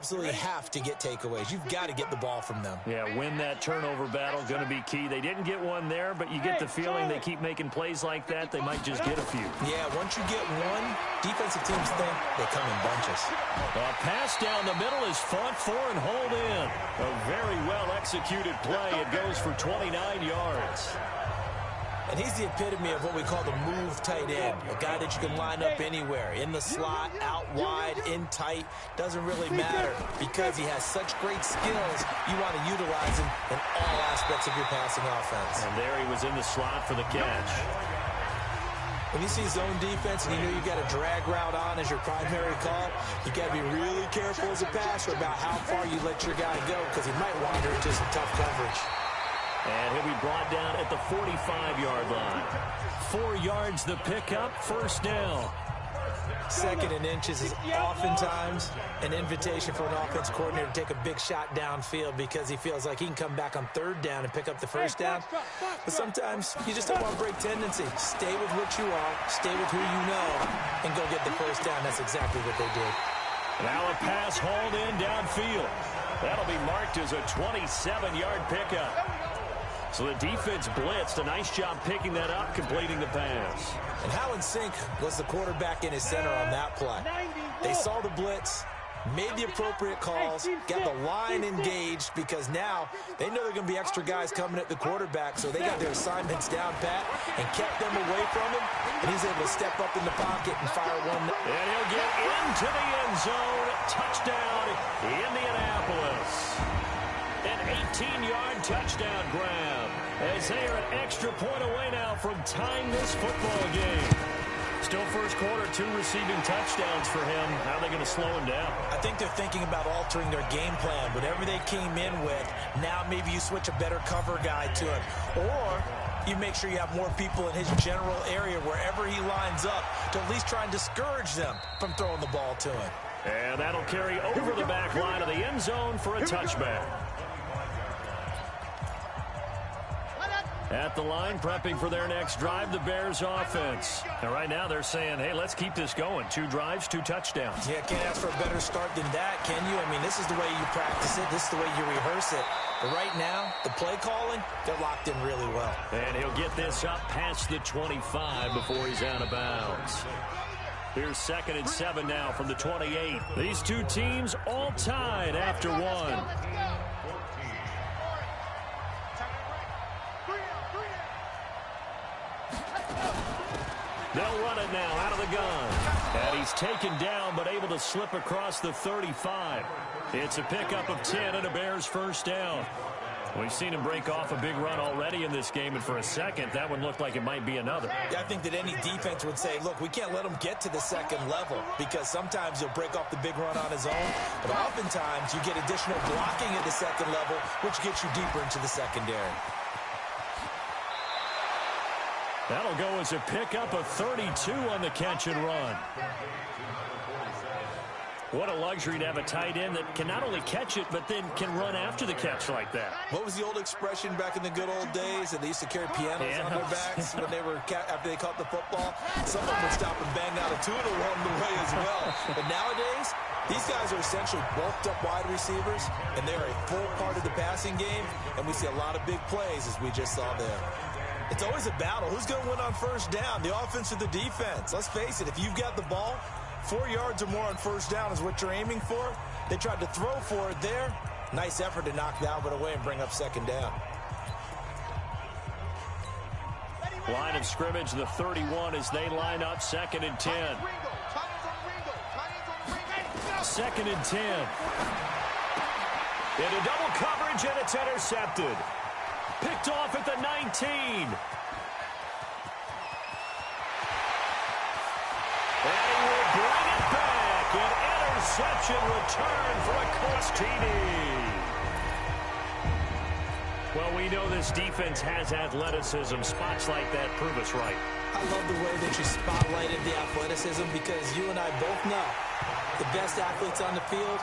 Absolutely have to get takeaways. You've got to get the ball from them. Yeah, win that turnover battle, going to be key. They didn't get one there, but you get the feeling they keep making plays like that, they might just get a few. Yeah, once you get one, defensive teams think they come in bunches. A pass down the middle is fought for and hauled in. A very well-executed play. It goes for 29 yards. And he's the epitome of what we call the move tight end. A guy that you can line up anywhere. In the slot, out wide, in tight. Doesn't really matter because he has such great skills. You want to utilize him in all aspects of your passing offense. And there he was in the slot for the catch. When you see zone defense and you know you've got a drag route on as your primary call, you got to be really careful as a passer about how far you let your guy go because he might wander into some tough coverage. And he'll be brought down at the 45-yard line. 4 yards the pickup, first down. Second and inches is oftentimes an invitation for an offense coordinator to take a big shot downfield because he feels like he can come back on third down and pick up the first down. But sometimes you just don't want to break tendency. Stay with what you are, stay with who you know, and go get the first down. That's exactly what they did. Now a pass hauled in downfield. That'll be marked as a 27-yard pickup. So the defense blitzed. A nice job picking that up, completing the pass. And how in sync was the quarterback in his center on that play? They saw the blitz, made the appropriate calls, got the line engaged because now they know there are going to be extra guys coming at the quarterback, so they got their assignments down pat and kept them away from him, and he's able to step up in the pocket and fire one. And he'll get into the end zone. Touchdown, Indianapolis. An 18-yard touchdown grab as they are an extra point away now from tying this football game. Still first quarter, 2 receiving touchdowns for him. How are they going to slow him down? I think they're thinking about altering their game plan. Whatever they came in with, now maybe you switch a better cover guy to him. Or you make sure you have more people in his general area wherever he lines up to at least try and discourage them from throwing the ball to him. And that'll carry over the back line of the end zone for a touchback. At the line, prepping for their next drive, the Bears offense. And right now they're saying, hey, let's keep this going. 2 drives, 2 touchdowns. Yeah, can't ask for a better start than that, can you? I mean, this is the way you practice it. This is the way you rehearse it. But right now, the play calling, they're locked in really well. And he'll get this up past the 25 before he's out of bounds. Here's 2nd and 7 now from the 28. These two teams all tied after 1. They'll run it now out of the gun. And he's taken down but able to slip across the 35. It's a pickup of 10 and a Bears first down. We've seen him break off a big run already in this game, and for a second, that one looked like it might be another. Yeah, I think that any defense would say, look, we can't let him get to the second level because sometimes he'll break off the big run on his own, but oftentimes you get additional blocking at the second level, which gets you deeper into the secondary. That'll go as a pickup of 32 on the catch and run. What a luxury to have a tight end that can not only catch it, but then can run after the catch like that. What was the old expression back in the good old days that they used to carry pianos on their backs when they were after they caught the football? Some of them would stop and bang out a tune along the way as well. But nowadays, these guys are essentially bulked up wide receivers, and they're a full part of the passing game, and we see a lot of big plays as we just saw there. It's always a battle. Who's going to win on first down, the offense or the defense? Let's face it, if you've got the ball, 4 yards or more on first down is what you're aiming for. They tried to throw for it there. Nice effort to knock that one away and bring up second down. Line of scrimmage, the 31 as they line up 2nd and 10. 2nd and 10. Into double coverage, and it's intercepted. Picked off at the 19. And he will bring it back. An interception return for a Colts TD. Well, we know this defense has athleticism. Spots like that prove us right. I love the way that you spotlighted the athleticism because you and I both know the best athletes on the field,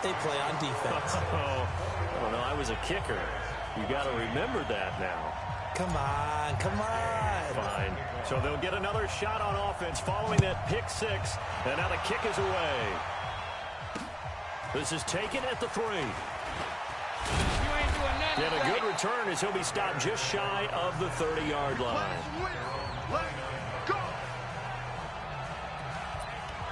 they play on defense. Oh, I don't know. I was a kicker. You got to remember that now. Come on, come on. Fine. So they'll get another shot on offense following that pick 6, and now the kick is away. This is taken at the 3. And a good return as he'll be stopped just shy of the 30-yard line.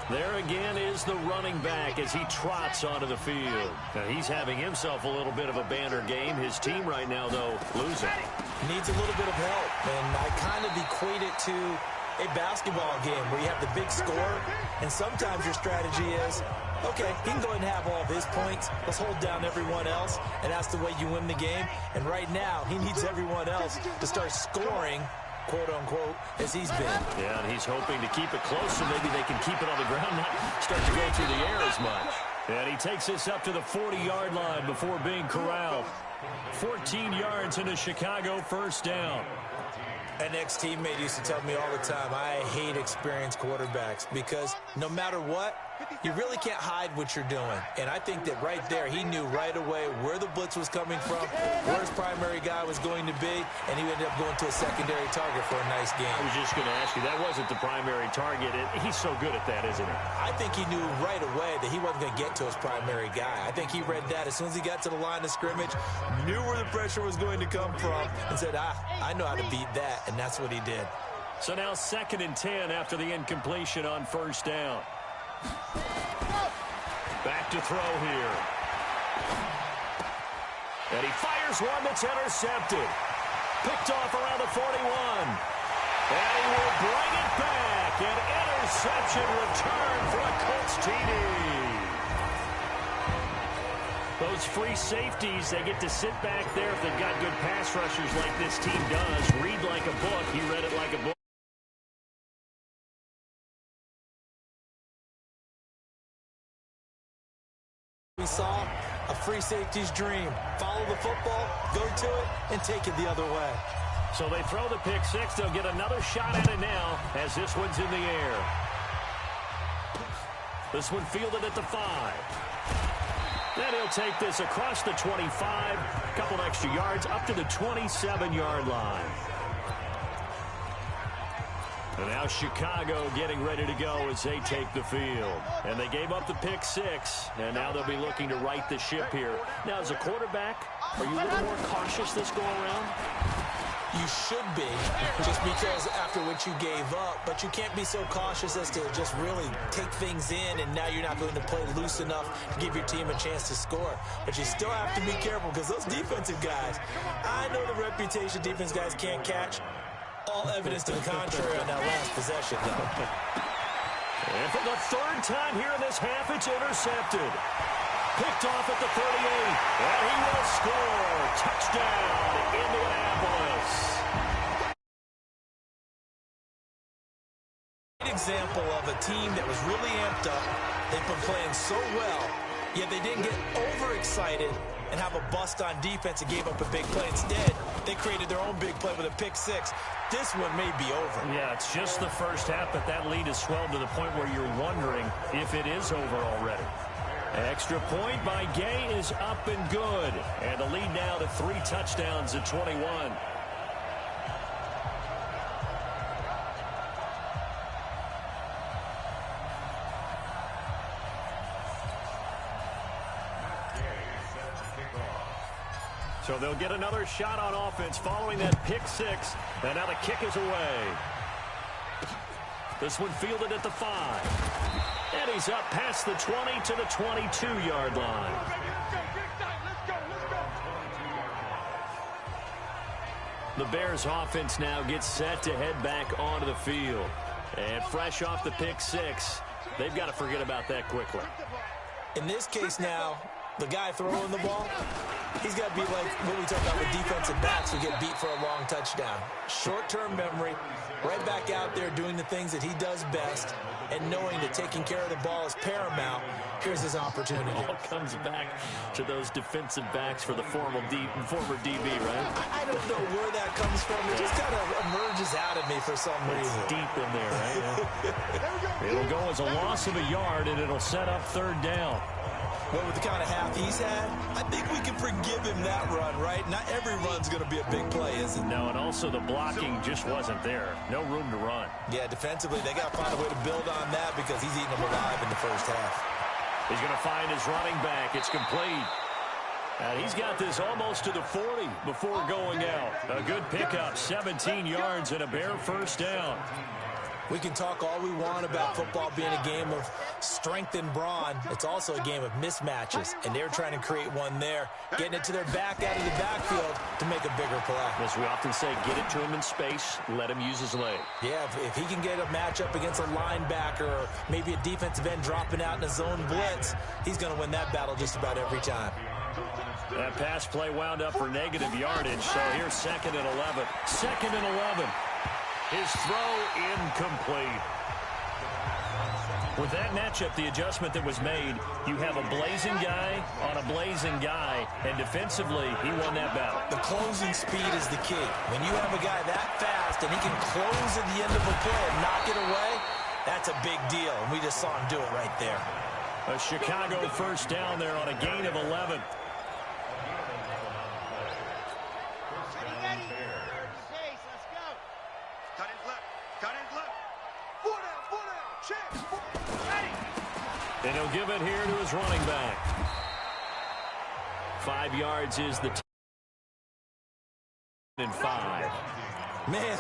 There again is the running back as he trots onto the field. Now he's having himself a little bit of a banner game. His team right now, though, losing. Needs a little bit of help, and I kind of equate it to a basketball game where you have the big score, and sometimes your strategy is, okay, he can go ahead and have all of his points. Let's hold down everyone else, and that's the way you win the game. And right now, he needs everyone else to start scoring, quote-unquote, as he's been. Yeah, and he's hoping to keep it close so maybe they can keep it on the ground, not start to go through the air as much. And he takes this up to the 40-yard line before being corralled. 14 yards into Chicago, first down. An ex-teammate used to tell me all the time, I hate experienced quarterbacks because no matter what, you really can't hide what you're doing. And I think that right there, he knew right away where the blitz was coming from, where his primary guy was going to be, and he ended up going to a secondary target for a nice game. I was just going to ask you, that wasn't the primary target. He's so good at that, isn't he? I think he knew right away that he wasn't going to get to his primary guy. I think he read that as soon as he got to the line of scrimmage, knew where the pressure was going to come from, and said, I know how to beat that, and that's what he did. So now 2nd and 10 after the incompletion on first down. Back to throw here. And he fires one that's intercepted. Picked off around the 41. And he will bring it back. An interception return for a Colts TD. Those free safeties, they get to sit back there if they've got good pass rushers like this team does. Read like a book. He read it like a book. We saw a free safety's dream. Follow the football, go to it, and take it the other way. So they throw the pick six. They'll get another shot at it now as this one's in the air. This one fielded at the 5. Then he'll take this across the 25, a couple extra yards, up to the 27-yard line. And now Chicago getting ready to go as they take the field. And they gave up the pick 6, and now they'll be looking to right the ship here. Now, as a quarterback, are you a little more cautious this go-around? You should be, just because after what you gave up, but you can't be so cautious as to just really take things in, and now you're not going to play loose enough to give your team a chance to score. But you still have to be careful because those defensive guys, I know the reputation defense guys can't catch. All evidence to the contrary on that last possession, though. And for the 3rd time here in this half, it's intercepted. Picked off at the 38, and he will score. Touchdown, Indianapolis. Great example of a team that was really amped up. They've been playing so well, yet they didn't get overexcited and have a bust on defense and gave up a big play. Instead, they created their own big play with a pick 6. This one may be over. Yeah, it's just the first half, but that lead has swelled to the point where you're wondering if it is over already. Extra point by Gay is up and good. And the lead now to 3 touchdowns at 21. So they'll get another shot on offense following that pick 6. And now the kick is away. This one fielded at the 5. And he's up past the 20 to the 22-yard line. The Bears offense now gets set to head back onto the field. And fresh off the pick 6, they've got to forget about that quickly. In this case now, the guy throwing the ball, he's got to be like what we talk about with defensive backs who get beat for a long touchdown. Short-term memory, right back out there doing the things that he does best, and knowing that taking care of the ball is paramount. Here's his opportunity. It all comes back to those defensive backs for the former DB, right? I don't know where that comes from. It just kind of emerges out of me for some reason. It's deep in there, right? It'll go as a loss of a yard, and it'll set up 3rd down. Well, with the kind of half he's had, I think we can forgive him that run, right? Not every run's going to be a big play, is it? No, and also the blocking just wasn't there. No room to run. Yeah, defensively, they got to find a way to build on that because he's eating them alive in the first half. He's going to find his running back. It's complete. And he's got this almost to the 40 before going out. A good pickup, 17 yards and a bare first down. We can talk all we want about football being a game of strength and brawn. It's also a game of mismatches, and they're trying to create one there, getting it to their back out of the backfield to make a bigger play. As we often say, get it to him in space, let him use his leg. Yeah, if he can get a matchup against a linebacker or maybe a defensive end dropping out in a zone blitz, he's going to win that battle just about every time. That pass play wound up for negative yardage, so here's 2nd and 11. 2nd and 11. His throw incomplete. With that matchup, the adjustment that was made, you have a blazing guy on a blazing guy, and defensively, he won that battle. The closing speed is the key. When you have a guy that fast and he can close at the end of a play and knock it away, that's a big deal, and we just saw him do it right there. A Chicago first down there on a gain of 11. And he'll give it here to his running back. 5 yards is the and 5. Man,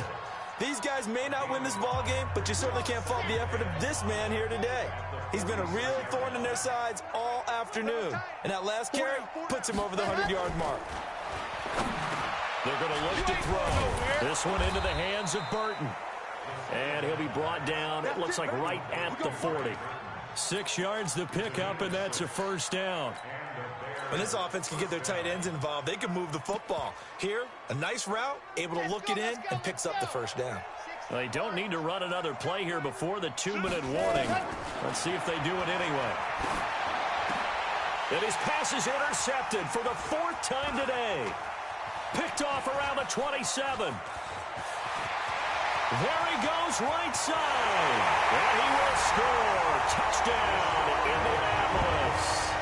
these guys may not win this ball game, but you certainly can't fault the effort of this man here today. He's been a real thorn in their sides all afternoon. And that last carry puts him over the 100-yard mark. They're going to look to throw. This one into the hands of Burton. And he'll be brought down, it looks like right at the 40. 6 yards to pick up, and that's a first down. When this offense can get their tight ends involved, they can move the football. Here, a nice route, able to look it in, and picks up the first down. They don't need to run another play here before the 2-minute warning. Let's see if they do it anyway. And his pass is intercepted for the 4th time today. Picked off around the 27. There he goes, right side. And he will score. Touchdown, Indianapolis.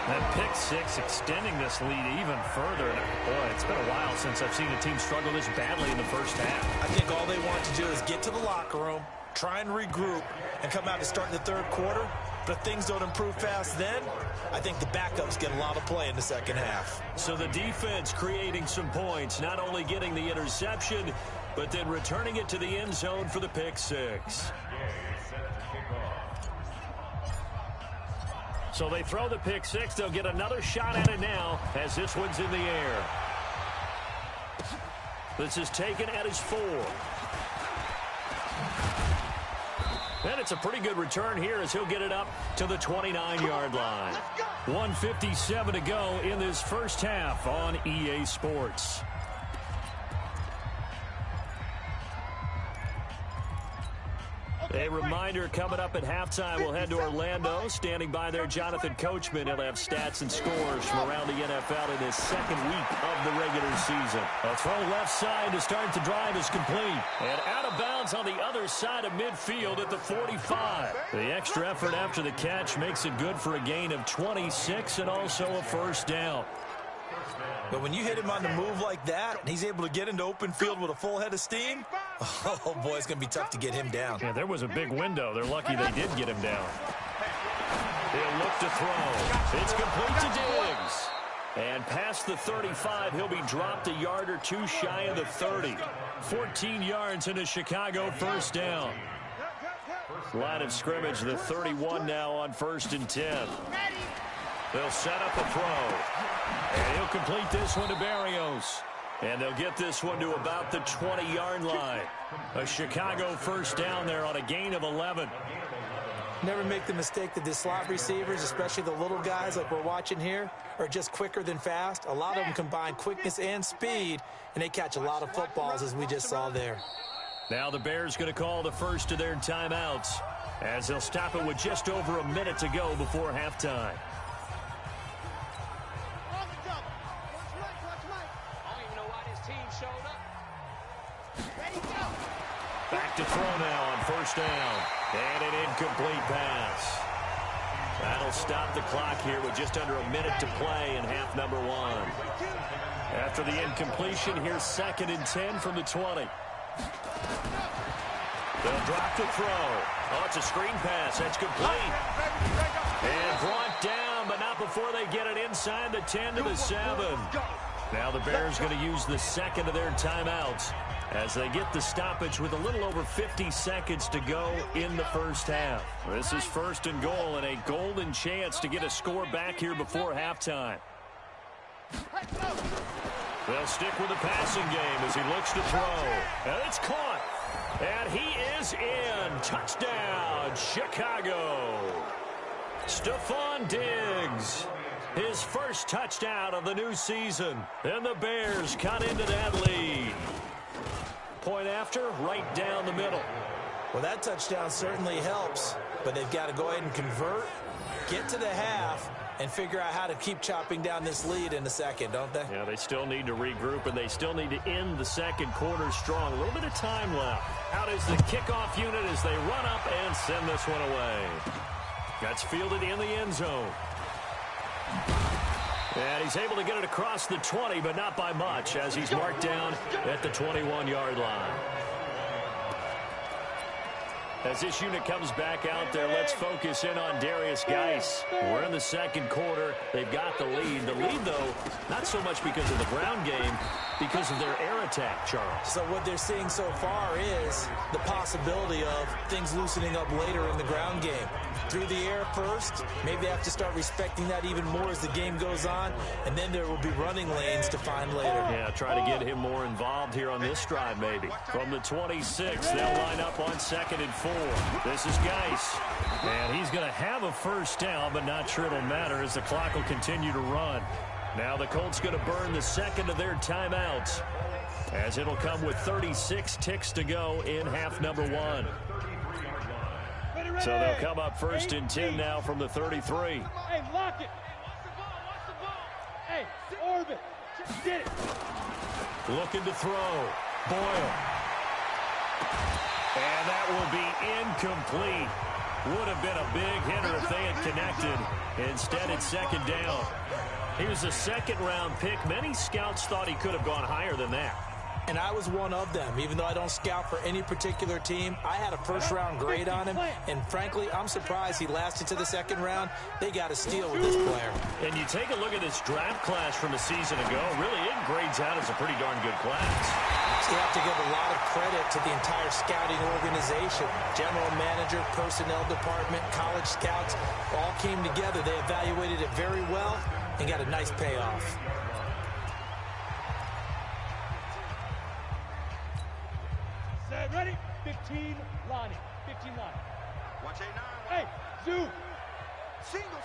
That pick 6 extending this lead even further. Boy, it's been a while since I've seen a team struggle this badly in the first half. I think all they want to do is get to the locker room, try and regroup, and come out to start the 3rd quarter. But if things don't improve fast then, I think the backups get a lot of play in the second half. So the defense creating some points, not only getting the interception, but then returning it to the end zone for the pick 6. So they throw the pick 6. They'll get another shot at it now as this one's in the air. This is taken at his 4. And it's a pretty good return here as he'll get it up to the 29-yard line. 1:57 to go in this first half on EA Sports. A reminder, coming up at halftime, we'll head to Orlando. Standing by there, Jonathan Coachman. He'll have stats and scores from around the NFL in his 2nd week of the regular season. A throw left side to start the drive is complete. And out of bounds on the other side of midfield at the 45. The extra effort after the catch makes it good for a gain of 26 and also a first down. But when you hit him on the move like that, and he's able to get into open field with a full head of steam, oh, boy, it's going to be tough to get him down. Yeah, there was a big window. They're lucky they did get him down. He'll look to throw. It's complete to Diggs. And past the 35, he'll be dropped a yard or 2 shy of the 30. 14 yards in a Chicago first down. Line of scrimmage, the 31 now on 1st and 10. They'll set up a throw. And he'll complete this one to Berrios. And they'll get this one to about the 20-yard line. A Chicago first down there on a gain of 11. Never make the mistake that the slot receivers, especially the little guys like we're watching here, are just quicker than fast. A lot of them combine quickness and speed, and they catch a lot of footballs, as we just saw there. Now the Bears going to call the first of their timeouts, as they'll stop it with just over a minute to go before halftime. Back to throw now on first down. And an incomplete pass. That'll stop the clock here with just under a minute to play in half number 1. After the incompletion, here's 2nd and 10 from the 20. They'll drop the throw. Oh, it's a screen pass. That's complete. And brought down, but not before they get it inside the 10 to the 7. Now the Bears going to use the second of their timeouts as they get the stoppage with a little over 50 seconds to go in the first half. This is 1st and goal and a golden chance to get a score back here before halftime. They'll stick with the passing game as he looks to throw. And it's caught. And he is in. Touchdown, Chicago. Stephon Diggs. His first touchdown of the new season. And the Bears cut into that lead. Point after, right down the middle. Well, that touchdown certainly helps, but they've got to go ahead and convert, get to the half, and figure out how to keep chopping down this lead in the second, don't they? Yeah, they still need to regroup, and they still need to end the second quarter strong. A little bit of time left. Out is the kickoff unit as they run up and send this one away. That's fielded in the end zone. And he's able to get it across the 20, but not by much, as he's marked down at the 21-yard line. As this unit comes back out there, let's focus in on Darius Geis. We're in the second quarter. They've got the lead. The lead, though, not so much because of the ground game, because of their air attack, Charles. So what they're seeing so far is the possibility of things loosening up later in the ground game. Through the air first, maybe they have to start respecting that even more as the game goes on, and then there will be running lanes to find later. Yeah, try to get him more involved here on this drive, maybe. From the 26, they'll line up on 2nd and 4. This is Geis. And he's going to have a first down, but not sure it'll matter as the clock will continue to run. Now the Colts going to burn the second of their timeouts, as it'll come with 36 ticks to go in half number 1. So they'll come up 1st and 10 now from the 33. Hey, lock it. Watch the ball. Hey, orbit. Just get it. Looking to throw. Boyle. And that will be incomplete. Would have been a big hitter if they had connected. Instead, it's 2nd down. He was a 2nd-round pick. Many scouts thought he could have gone higher than that. And I was one of them. Even though I don't scout for any particular team, I had a first-round grade on him. And frankly, I'm surprised he lasted to the 2nd round. They got a steal with this player. And you take a look at this draft class from a season ago, really it grades out as a pretty darn good class. So you have to give a lot of credit to the entire scouting organization. General manager, personnel department, college scouts, all came together. They evaluated it very well and got a nice payoff. Ready? 15, Lonnie. 15, Lonnie. Watch A9. Hey, Zoo. Single.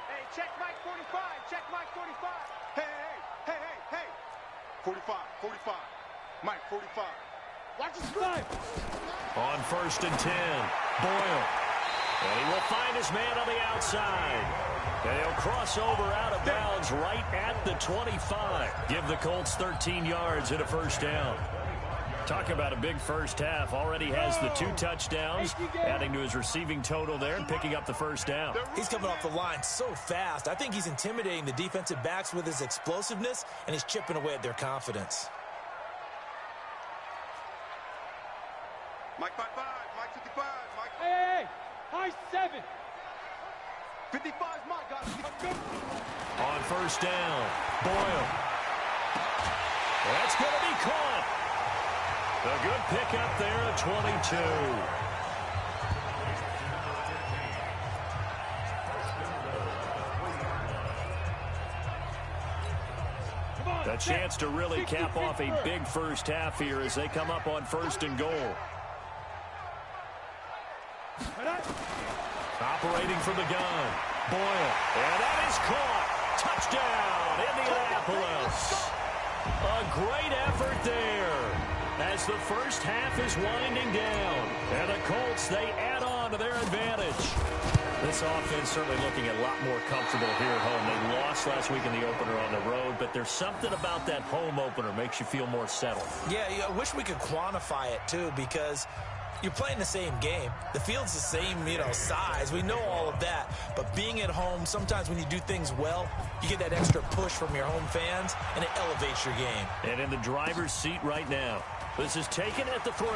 Hey, check Mike 45. Check Mike 45. Hey. 45. Mike, 45. Watch the slide. On 1st and 10, Boyle. And he will find his man on the outside. And he'll cross over out of bounds right at the 25. Give the Colts 13 yards and a first down. Talk about a big first half. Already has the 2 touchdowns, adding to his receiving total there and picking up the first down. He's coming off the line so fast. I think he's intimidating the defensive backs with his explosiveness, and he's chipping away at their confidence. Mike 55. Mike 55. Mike. Hey. High 7. 55's Mike. Got it. On first down, Boyle. That's going to be caught. A good pickup there at 22. A chance to really cap off a big first half here as they come up on 1st and goal. Operating from the gun, Boyle. And that is caught. Touchdown, Indianapolis. A great effort there as the first half is winding down. And the Colts, they add on to their advantage. This offense certainly looking a lot more comfortable here at home. They lost last week in the opener on the road, but there's something about that home opener makes you feel more settled. Yeah, I wish we could quantify it, too, because you're playing the same game. The field's the same, size. We know all of that. But being at home, sometimes when you do things well, you get that extra push from your home fans, and it elevates your game. And in the driver's seat right now, this is taken at the 3.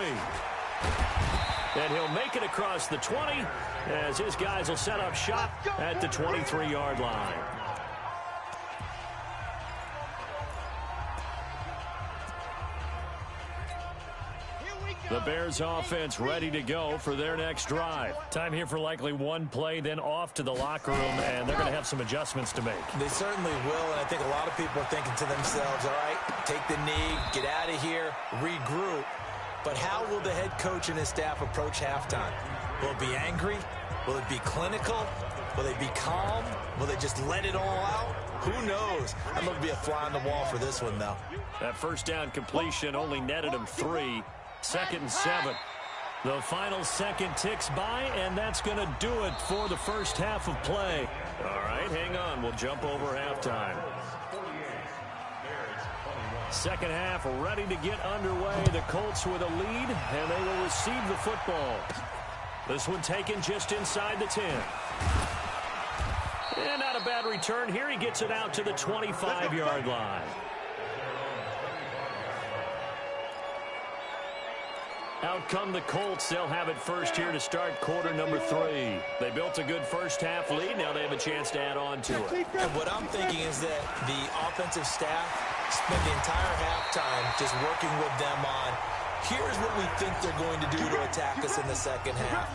And he'll make it across the 20 as his guys will set up shop at the 23-yard line. The Bears offense ready to go for their next drive. Time here for likely one play, then off to the locker room, and they're going to have some adjustments to make. They certainly will, and I think a lot of people are thinking to themselves, all right, take the knee, get out of here, regroup. But how will the head coach and his staff approach halftime? Will it be angry? Will it be clinical? Will they be calm? Will they just let it all out? Who knows? I'd love to be a fly on the wall for this one, though. That first down completion only netted him 3. 2nd and 7. The final second ticks by, and that's going to do it for the first half of play. All right, hang on. We'll jump over halftime. Second half ready to get underway. The Colts with a lead, and they will receive the football. This one taken just inside the 10. And not a bad return here. He gets it out to the 25-yard line. Out come the Colts. They'll have it first here to start quarter number 3. They built a good first half lead. Now they have a chance to add on to it. And what I'm thinking is that the offensive staff spent the entire halftime just working with them on, here's what we think they're going to do to attack us in the second half.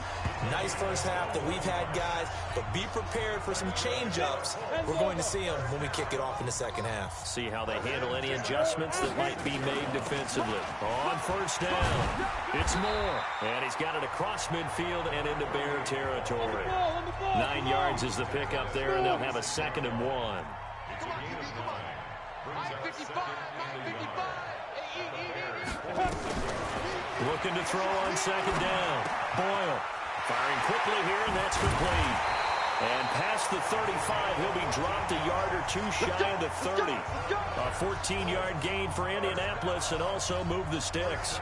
Nice first half that we've had, guys, but be prepared for some change-ups. We're going to see them when we kick it off in the second half. See how they handle any adjustments that might be made defensively. On first down, it's Moore, and he's got it across midfield and into Bear territory. 9 yards is the pickup there, and they'll have a 2nd and 1. Looking to throw on 2nd down. Boyle firing quickly here, and that's complete. And past the 35, he'll be dropped a yard or 2 shy of the 30. A 14-yard gain for Indianapolis, and also move the sticks.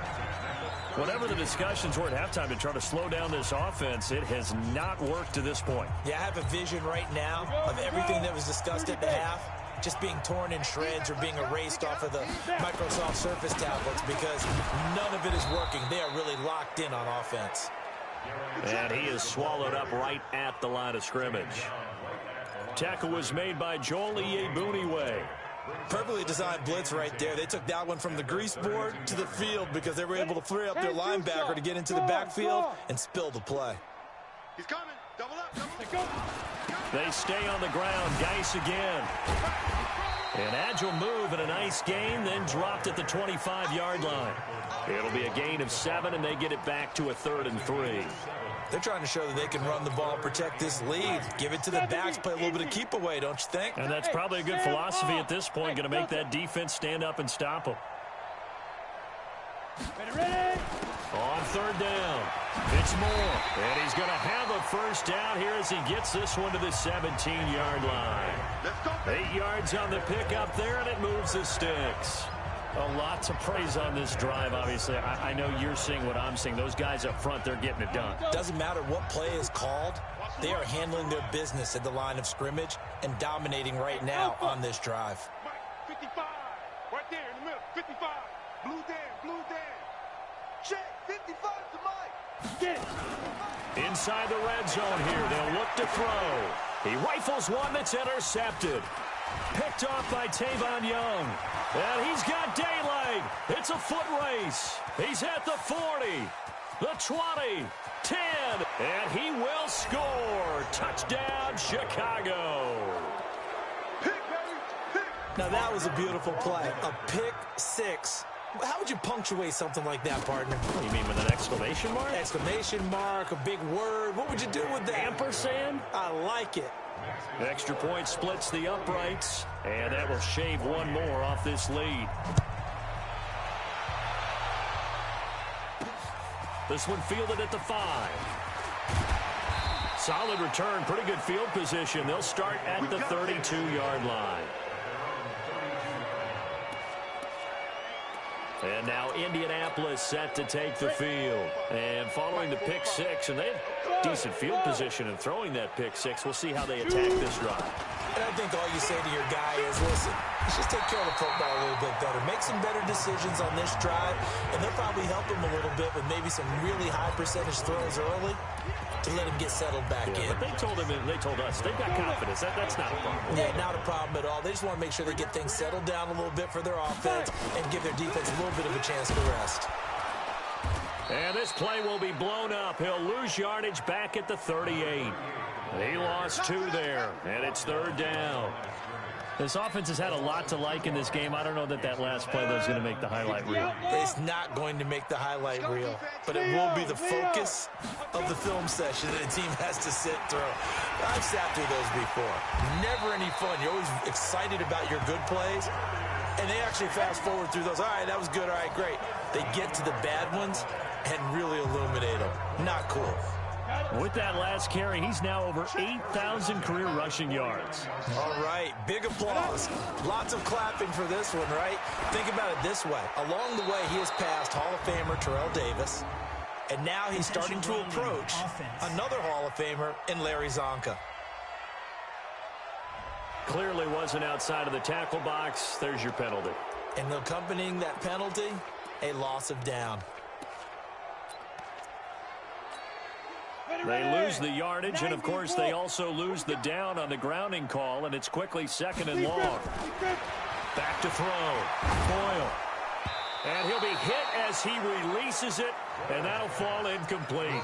Whatever the discussions were at halftime to try to slow down this offense, it has not worked to this point. Yeah, I have a vision right now of everything that was discussed at the half just being torn in shreds or being erased off of the Microsoft Surface tablets because none of it is working. They are really locked in on offense. And he is swallowed up right at the line of scrimmage. Tackle was made by Joel Iyiegbuniwe. Perfectly designed blitz right there. They took that one from the grease board to the field because they were able to flare up their linebacker to get into the backfield and spill the play. He's coming. Double up. Double up. They stay on the ground. Geis again. An agile move and a nice gain, then dropped at the 25-yard line. It'll be a gain of 7, and they get it back to a 3rd and 3. They're trying to show that they can run the ball, protect this lead. Give it to the backs, play a little bit of keep away, don't you think? And that's probably a good philosophy at this point, going to make that defense stand up and stop them. Ready? On 3rd down, it's Moore, and he's going to have a first down here as he gets this one to the 17-yard line. 8 yards on the pickup there, and it moves the sticks. A lot to praise on this drive, obviously. I know you're seeing what I'm seeing. Those guys up front, they're getting it done. Doesn't matter what play is called. They are handling their business at the line of scrimmage and dominating right now on this drive. Mike, 55. Right there in the middle. 55. Blue Dan. Blue Dan. Check. 55 to Mike. Get it. Inside the red zone here, they'll look to throw. He rifles one that's intercepted. Picked off by Tavon Young. And he's got daylight. It's a foot race. He's at the 40, the 20, 10, and he will score. Touchdown, Chicago. Pick, baby. Pick. Now that was a beautiful play. A pick six. How would you punctuate something like that, partner? You mean with an exclamation mark? Exclamation mark, a big word. What would you do with that? Ampersand? I like it. Extra point splits the uprights, and that will shave one more off this lead. This one fielded at the 5. Solid return, pretty good field position. They'll start at the 32-yard line. And now Indianapolis set to take the field. And following the pick six, and they have decent field position in throwing that pick six. We'll see how they attack this drive. And I think all you say to your guy is, listen, let's just take care of the football a little bit better. Make some better decisions on this drive, and they'll probably help him a little bit with maybe some really high percentage throws early to let him get settled back in. But they told us, they've got confidence. That's not a problem. Yeah, not a problem at all. They just want to make sure they get things settled down a little bit for their offense and give their defense a little bit of a chance to rest. And this play will be blown up. He'll lose yardage back at the 38. He lost 2 there, and it's 3rd down. This offense has had a lot to like in this game. I don't know that last play, though, is going to make the highlight reel. It's not going to make the highlight reel, but it will be the focus of the film session that a team has to sit through. I've sat through those before. Never any fun. You're always excited about your good plays, and they actually fast forward through those. All right, that was good. All right, great. They get to the bad ones and really illuminate them. Not cool. With that last carry, he's now over 8,000 career rushing yards. All right, big applause. Lots of clapping for this one, right? Think about it this way. Along the way, he has passed Hall of Famer Terrell Davis, and now he's starting to approach another Hall of Famer in Larry Zonka. Clearly wasn't outside of the tackle box. There's your penalty. And accompanying that penalty, a loss of down. They lose the yardage, and, of course, they also lose the down on the grounding call, and it's quickly 2nd and long. Back to throw. Boyle. And he'll be hit as he releases it, and that'll fall incomplete.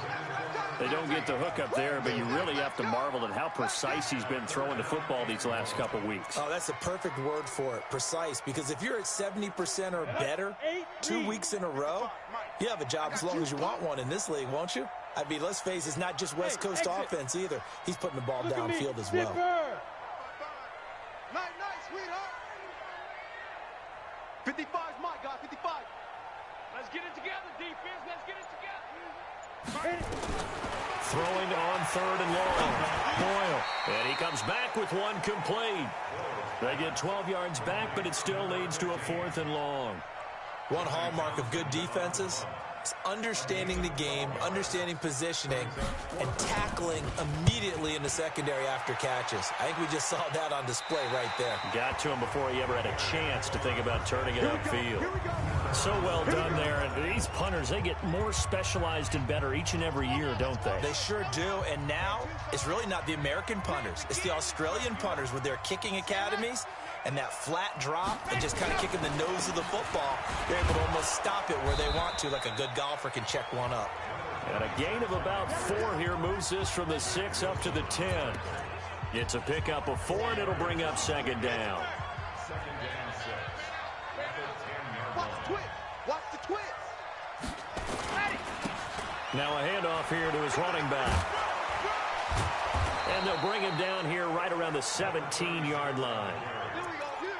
They don't get the hook up there, but you really have to marvel at how precise he's been throwing the football these last couple weeks. Oh, that's a perfect word for it, precise, because if you're at 70% or better 2 weeks in a row, you have a job as long as you want one in this league, won't you? I mean, let's face it, it's not just West Coast offense either. He's putting the ball downfield as well. Nice, sweetheart. 55's my guy, 55. Let's get it together, defense. Let's get it together. Throwing on 3rd and long. Boyle. And he comes back with one complete. They get 12 yards back, but it still leads to a 4th and long. One hallmark of good defenses is understanding the game, understanding positioning, and tackling immediately in the secondary after catches. I think we just saw that on display right there. Got to him before he ever had a chance to think about turning it upfield. So well done there. And these punters, they get more specialized and better each and every year, don't they? They sure do. And now it's really not the American punters. It's the Australian punters with their kicking academies and that flat drop and just kind of kicking the nose of the football. They're able to almost stop it where they want to, like a good golfer can check one up. And a gain of about 4 here moves this from the 6 up to the 10. It's a pickup of 4, and it'll bring up 2nd down. Watch the twist. Now a handoff here to his running back. And they'll bring him down here right around the 17-yard line.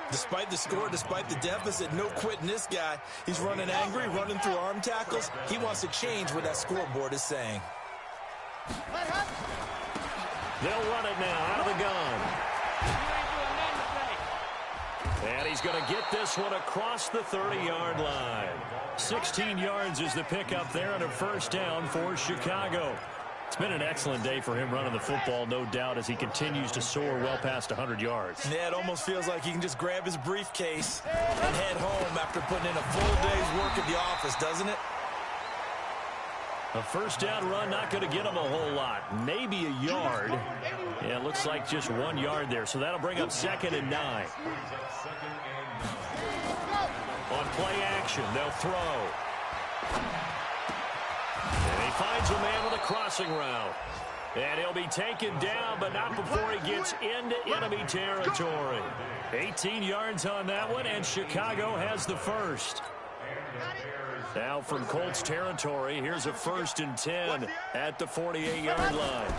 Despite the score, despite the deficit, no quitting this guy. He's running angry, running through arm tackles. He wants to change what that scoreboard is saying. They'll run it now out of the gun. And he's going to get this one across the 30-yard line. 16 yards is the pickup there on a 1st down for Chicago. It's been an excellent day for him running the football, no doubt, as he continues to soar well past 100 yards. Yeah, it almost feels like he can just grab his briefcase and head home after putting in a full day's work at the office, doesn't it? A 1st down run, not going to get him a whole lot. Maybe a yard. Yeah, it looks like just 1 yard there, so that'll bring up 2nd and 9. On play action, they'll throw. And he finds a man with a crossing route. And he'll be taken down, but not before he gets into enemy territory. 18 yards on that one, and Chicago has the first. Now from Colts territory, here's a 1st and 10 at the 48-yard line.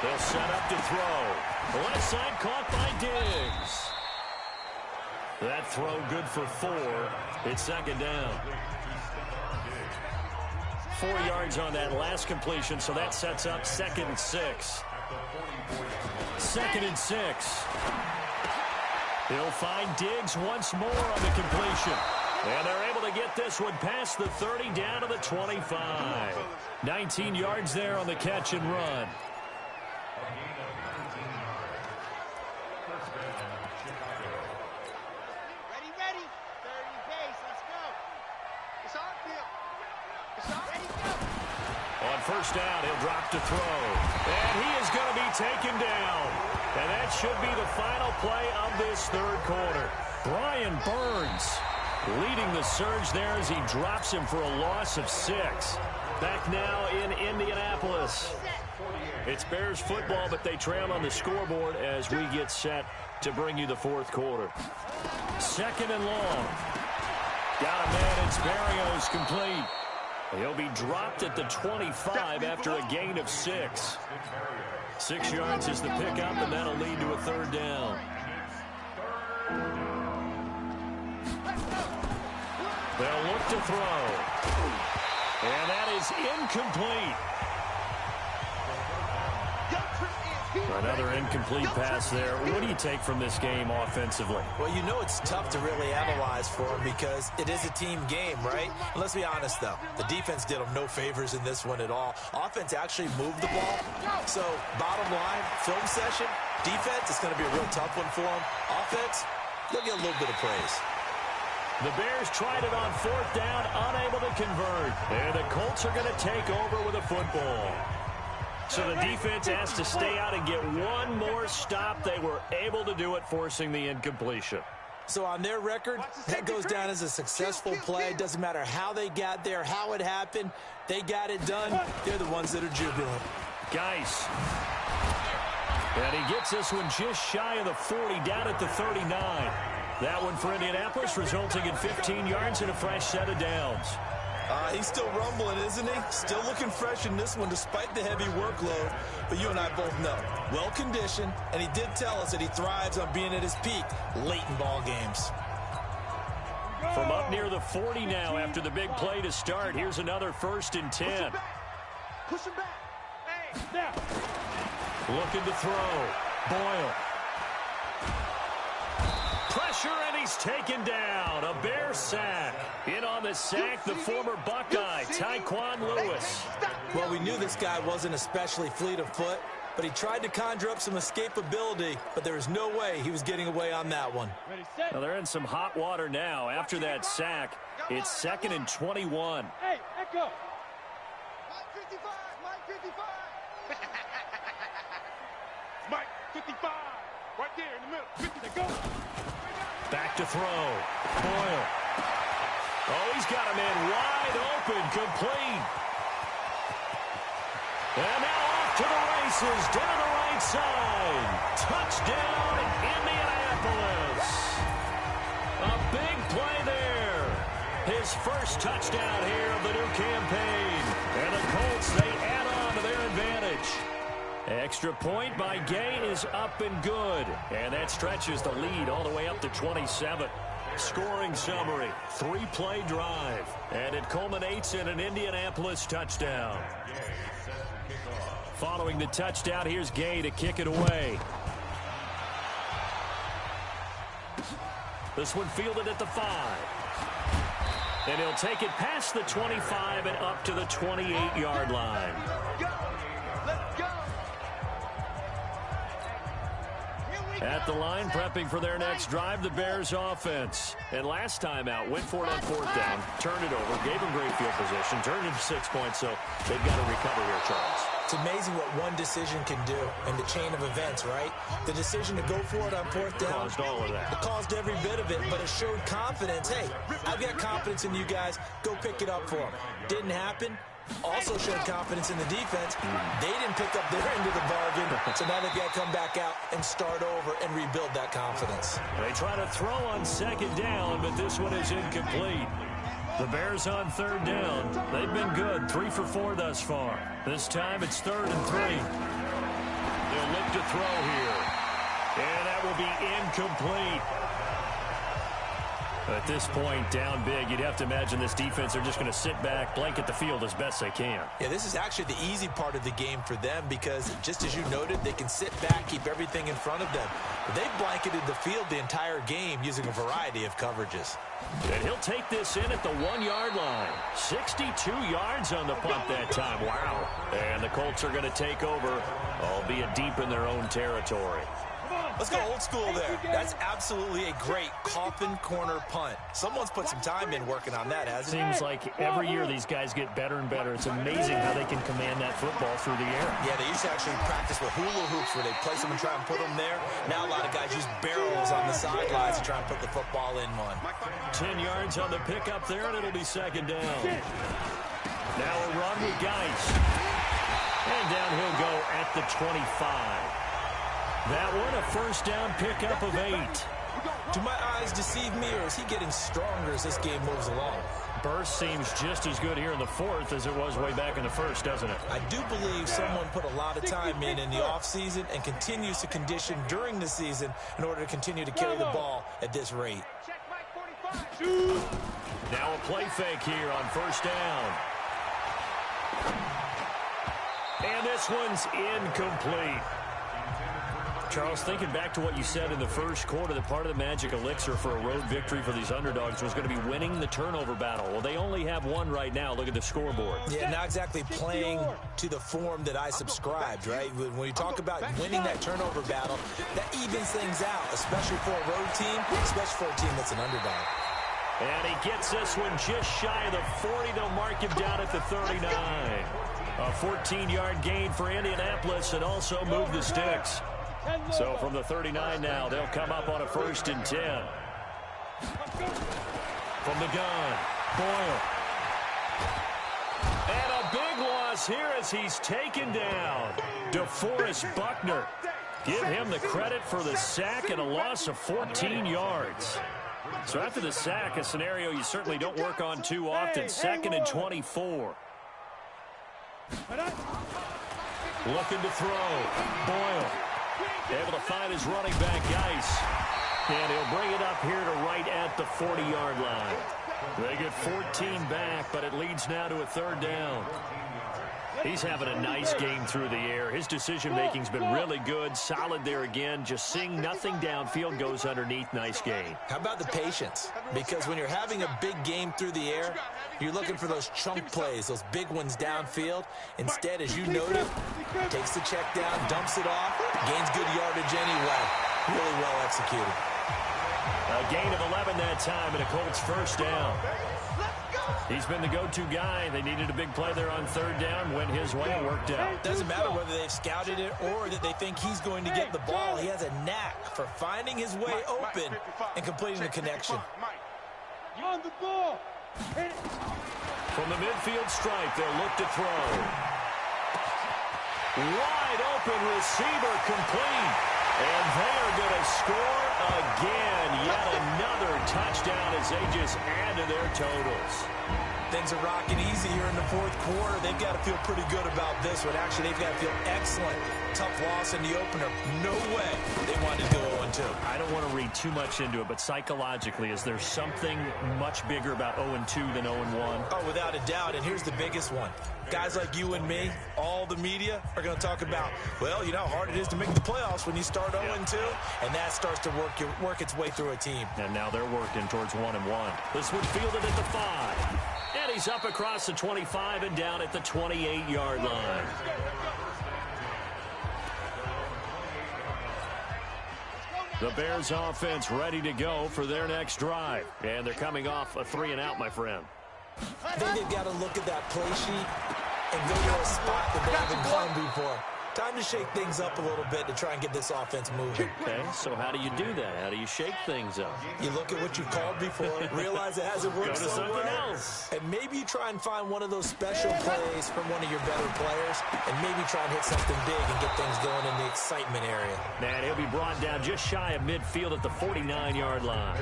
They'll set up to throw. The left side caught by Diggs. That throw good for 4. It's 2nd down. 4 yards on that last completion, so that sets up 2nd and 6. 2nd and 6. He'll find Diggs once more on the completion. And they're able to get this one past the 30 down to the 25. 19 yards there on the catch and run. first down, he'll drop to throw. And he is going to be taken down. And that should be the final play of this third quarter. Brian Burns leading the surge there as he drops him for a loss of 6. Back now in Indianapolis. It's Bears football, but they trail on the scoreboard as we get set to bring you the fourth quarter. Second and long. Got a man, it's Berrios complete. He'll be dropped at the 25 after a gain of 6. 6 yards is the pickup, and that'll lead to a third down. They'll look to throw. And that is incomplete. Another incomplete pass there. What do you take from this game offensively? Well, you know it's tough to really analyze for them because it is a team game, right? And let's be honest, though. The defense did them no favors in this one at all. Offense actually moved the ball. So, bottom line, film session, defense, it's going to be a real tough one for them. Offense, they'll get a little bit of praise. The Bears tried it on fourth down, unable to convert. And the Colts are going to take over with a football. So the defense has to stay out and get one more stop. They were able to do it, forcing the incompletion. So on their record, that goes down as a successful play. Doesn't matter how they got there, how it happened. They got it done. They're the ones that are jubilant. Geis. And he gets this one just shy of the 40, down at the 39. That one for Indianapolis, resulting in 15 yards and a fresh set of downs. He's still rumbling, isn't he? Still looking fresh in this one despite the heavy workload. But you and I both know, well-conditioned, and he did tell us that he thrives on being at his peak late in ball games. From up near the 40 now after the big play to start, here's another 1st and 10. Push him back. Hey, now. Looking to throw. Boyle. Pressure, and he's taken down. A Bear sack. In on the sack, the former Buckeye, Tyquan Lewis. Well, we knew this guy wasn't especially fleet of foot, but he tried to conjure up some escapability, but there was no way he was getting away on that one. Well, they're in some hot water now. After that sack, it's 2nd and 21. Hey, Echo. Mike 55, Mike 55. Mike 55, right there in the middle. 50 to go. Back to throw. Boyle. Oh, he's got a man wide open, complete. And now off to the races, down the right side. Touchdown, Indianapolis. A big play there. His first touchdown here of the new campaign. And the Colts, they add on to their advantage. Extra point by Gay is up and good. And that stretches the lead all the way up to 27. Scoring summary, 3-play drive. And it culminates in an Indianapolis touchdown. Following the touchdown, here's Gay to kick it away. This one fielded at the 5. And he'll take it past the 25 and up to the 28-yard line. Let's go. At the line, prepping for their next drive, the Bears offense. And last time out, went for it on fourth down, turned it over, gave them great field position, turned into 6 points, so they've got to recover here, Charles. It's amazing what one decision can do in the chain of events, right? The decision to go for it on fourth down. Caused all of that. It caused every bit of it, but it showed confidence. Hey, I've got confidence in you guys. Go pick it up for them. Didn't happen. Also showed confidence in the defense. They didn't pick up their end of the bargain, so now they've got to come back out and start over and rebuild that confidence. They try to throw on second down, but this one is incomplete. The Bears on third down. They've been good, 3 for 4 thus far. This time it's 3rd and 3. They'll look to throw here. And that will be incomplete. At this point, down big, you'd have to imagine this defense are just going to sit back, blanket the field as best they can. Yeah, this is actually the easy part of the game for them because, just as you noted, they can sit back, keep everything in front of them. But they've blanketed the field the entire game using a variety of coverages. And he'll take this in at the 1-yard line. 62 yards on the punt that time. Wow. And the Colts are going to take over, albeit deep in their own territory. Let's go old school there. That's absolutely a great coffin corner punt. Someone's put some time in working on that, hasn't it? Seems like every year these guys get better and better. It's amazing how they can command that football through the air. Yeah, they used to actually practice with hula hoops where they place them and try and put them there. Now a lot of guys use barrels on the sidelines to try and put the football in one. 10 yards on the pickup there, and it'll be second down. Now a run with Geis. And down he'll go at the 25. That one, a first down pickup of 8. Do my eyes deceive me, or is he getting stronger as this game moves along? Burst seems just as good here in the fourth as it was way back in the first, doesn't it? I do believe someone put a lot of time in the offseason and continues to condition during the season in order to continue to carry the ball at this rate. Now a play fake here on first down. And this one's incomplete. Charles, thinking back to what you said in the first quarter, that part of the magic elixir for a road victory for these underdogs was going to be winning the turnover battle. Well, they only have one right now. Look at the scoreboard. Yeah, not exactly playing to the form that I subscribed, right? When you talk about winning that turnover battle, that evens things out, especially for a road team, especially for a team that's an underdog. And he gets this one just shy of the 40. They'll mark him down at the 39. A 14-yard gain for Indianapolis and also move the sticks. So from the 39 now, they'll come up on a 1st and 10. From the gun, Boyle. And a big loss here as he's taken down. DeForest Buckner. Give him the credit for the sack and a loss of 14 yards. So after the sack, a scenario you certainly don't work on too often. 2nd and 24. Looking to throw. Boyle. Able to find his running back, Geis. And he'll bring it up here to right at the 40-yard line. They get 14 back, but it leads now to a 3rd down. He's having a nice game through the air. His decision-making's been really good. Solid there again. Just seeing nothing downfield, goes underneath. Nice gain. How about the patience? Because when you're having a big game through the air, you're looking for those chunk plays, those big ones downfield. Instead, as you noted, takes the check down, dumps it off, gains good yardage anyway. Really well executed. A gain of 11 that time, and a Colts 1st down. He's been the go-to guy. They needed a big play there on 3rd down. Went his way and worked out. Doesn't matter whether they've scouted it or that they think he's going to get the ball. He has a knack for finding his way open and completing the connection. On the ball. From the midfield stripe, they'll look to throw. Wide open receiver, complete. And they are going to score again. Yet another touchdown as they just add to their totals. Things are rocking easy here in the 4th quarter. They've got to feel pretty good about this one. Actually, they've got to feel excellent. Tough loss in the opener. No way they wanted to go 0-2. I don't want to read too much into it, but psychologically, is there something much bigger about 0-2 than 0-1? Oh, without a doubt, and here's the biggest one. Guys like you and me, all the media, are going to talk about, well, you know how hard it is to make the playoffs when you start 0-2, and that starts to work its way through a team. And now they're working towards 1-1. This one fielded at the 5. And he's up across the 25 and down at the 28-yard line. The Bears offense ready to go for their next drive. And they're coming off a 3-and-out, my friend. I think they've got to look at that play sheet and go to a spot that they haven't gone before. Time to shake things up a little bit to try and get this offense moving. Okay, so how do you do that? How do you shake things up? You look at what you've called before, realize it hasn't worked Go to so something well, else. and maybe you try and find one of those special plays from one of your better players, and maybe try and hit something big and get things going in the excitement area. Man, he'll be brought down just shy of midfield at the 49-yard line.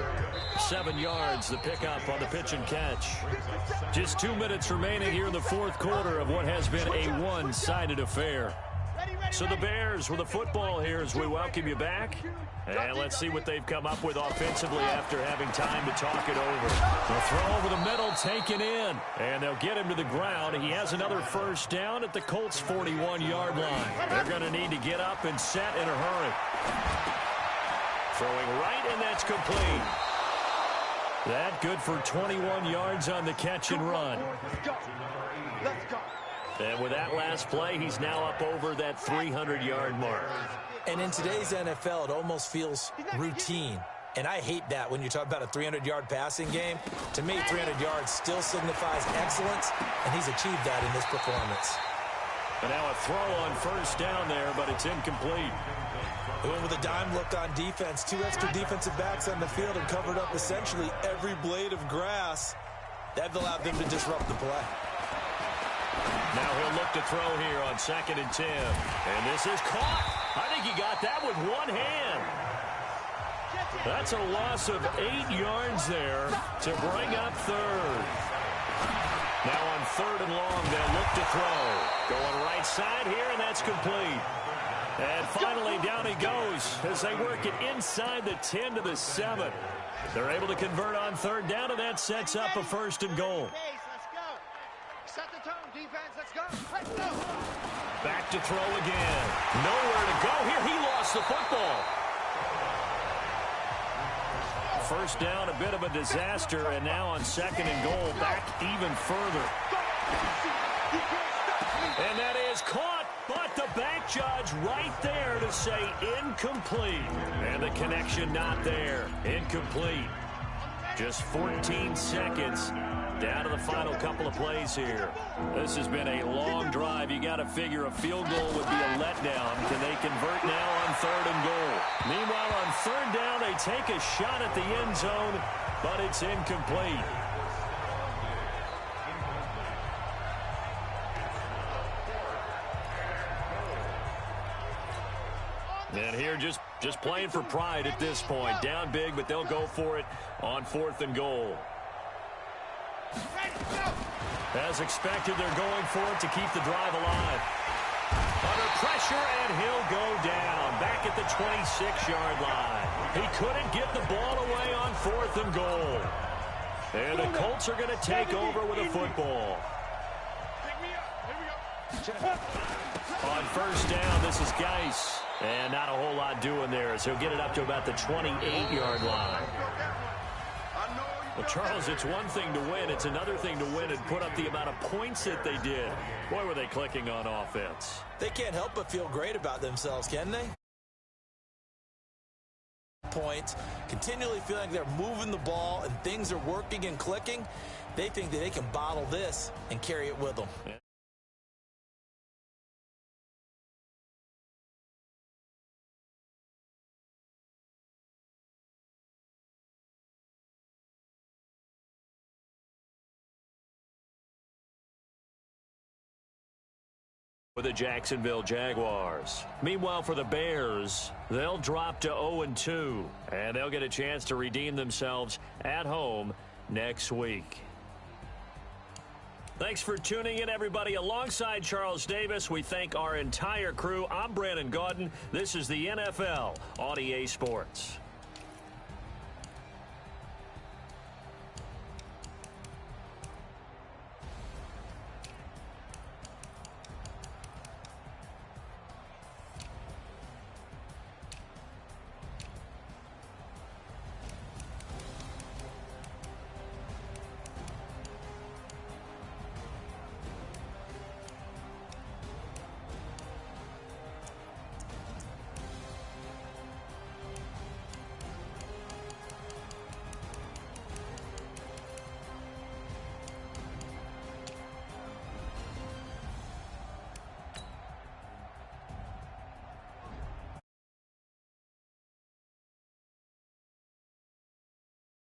7 yards, the pickup on the pitch and catch. Just 2 minutes remaining here in the 4th quarter of what has been a one-sided affair. So the Bears with the football here as we welcome you back. And let's see what they've come up with offensively after having time to talk it over. The throw over the middle taken in. And they'll get him to the ground. He has another 1st down at the Colts' 41-yard line. They're going to need to get up and set in a hurry. Throwing right, and that's complete. That good for 21 yards on the catch and run. And with that last play, he's now up over that 300-yard mark. And in today's NFL, it almost feels routine. And I hate that when you talk about a 300-yard passing game. To me, 300 yards still signifies excellence, and he's achieved that in this performance. And now a throw on first down there, but it's incomplete. They went with a dime look on defense. 2 extra defensive backs on the field and covered up essentially every blade of grass. That allowed them to disrupt the play. Now he'll look to throw here on 2nd and 10. And this is caught. I think he got that with one hand. That's a loss of 8 yards there to bring up third. Now on 3rd and long, they'll look to throw. Going right side here, and that's complete. And finally, down he goes as they work it inside the 10 to the 7. They're able to convert on 3rd down, and that sets up a 1st and goal. Set the tone, defense. Let's go. Let's go. Back to throw again. Nowhere to go here. He lost the football. First down, a bit of a disaster, and now on 2nd and goal, back even further. And that is caught, but the bank judge right there to say incomplete. And the connection not there. Incomplete. Just 14 seconds down to the final couple of plays here. This has been a long drive. You got to figure a field goal would be a letdown. Can they convert now on 3rd and goal? Meanwhile, on 3rd down, they take a shot at the end zone, but it's incomplete. And here just playing for pride at this point. Down big, but they'll go for it on 4th and goal. As expected, they're going for it to keep the drive alive. Under pressure, and he'll go down. Back at the 26-yard line. He couldn't get the ball away on 4th and goal. And the Colts are going to take over with a football. On 1st down, this is Geis. And not a whole lot doing there, so he'll get it up to about the 28-yard line. Well, Charles, it's one thing to win. It's another thing to win and put up the amount of points that they did. Boy, were they clicking on offense. They can't help but feel great about themselves, can they? Points, continually feeling like they're moving the ball and things are working and clicking. They think that they can bottle this and carry it with them. Yeah. For the Jacksonville Jaguars. Meanwhile, for the Bears, they'll drop to 0-2, and they'll get a chance to redeem themselves at home next week. Thanks for tuning in, everybody. Alongside Charles Davis, we thank our entire crew. I'm Brandon Gaudin. This is the NFL on EA Sports.